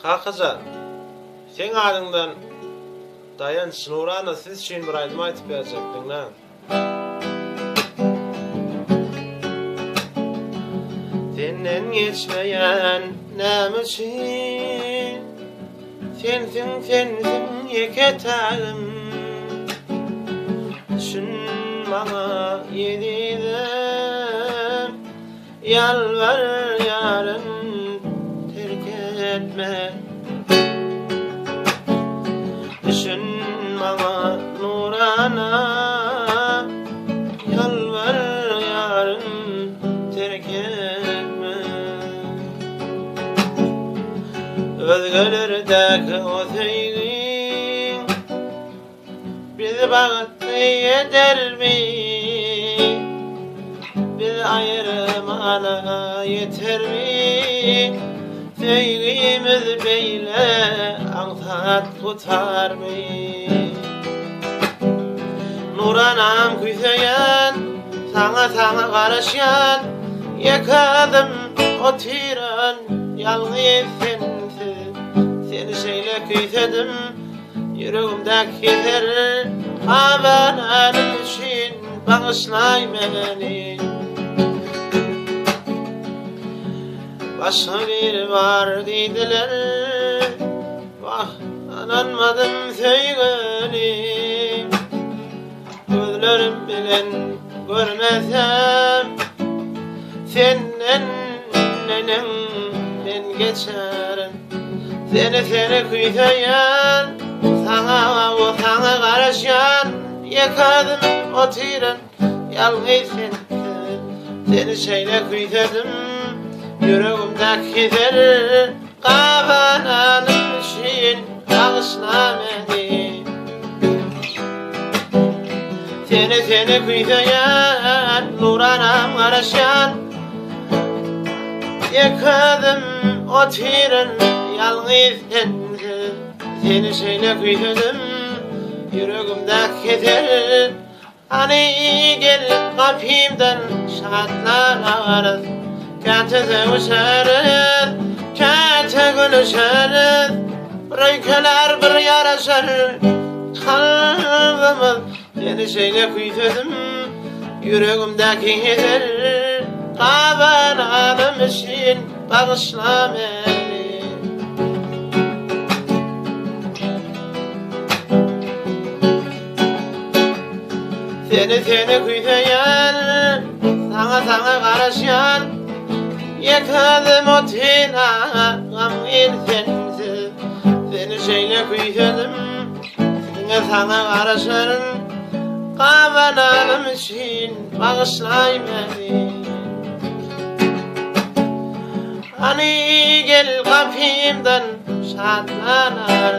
Kakacan, sen adından dayan Nurana siz için bir aydım aytıp verecektin lan. Senden geçmeyen namusin, sensin yeketağım. Düşün bana yeniden, yalvar yarın terk etme. Düşün bana Nurana, yalvar yarın terk etme. Özgürlerdeki o sevgin bizi bağıttı yeter mi? Bizi ayırmana yeter mi? Sevgimiz beyle antat tutar mı? Nuranam küseyen, sana karışan, yakadım o tiran, yalnız sensiz. Seni şeyle küsedim, yüreğimdeki yeter, abananım için bağışlay beni. Başka bir var dediler, vah ananmadım sevgilim. Gözlerim bilen görmesem, senden ben geçerim. Seni küseyen, sana karışan, yakadım o tiran, yalnız sensiz. Seni şeyle küsedim, yüreğimdeki yeter, kabananım için bağışla beni. Seni küseyen, Nuranam karışan, yakadım o tiran, yalnız sensiz. Seni şeyle küsedim, yüreğimdeki yeter. Hani gel kapımdan şartlar ağarız, kente sevişeriz, kente gülüşeriz. Bir ülkeler bir yarışır, kalbimiz. Seni şeyle küsedim, yüreğimdeki yeter, kabananım için bağışla beni. Seni küseyen, sana karışan, yakadım o tiran sensiz. Seni şeyle küsedim, sana karışan, kabananım için bağışlay beni. Hani gel kapımdan şartlanar,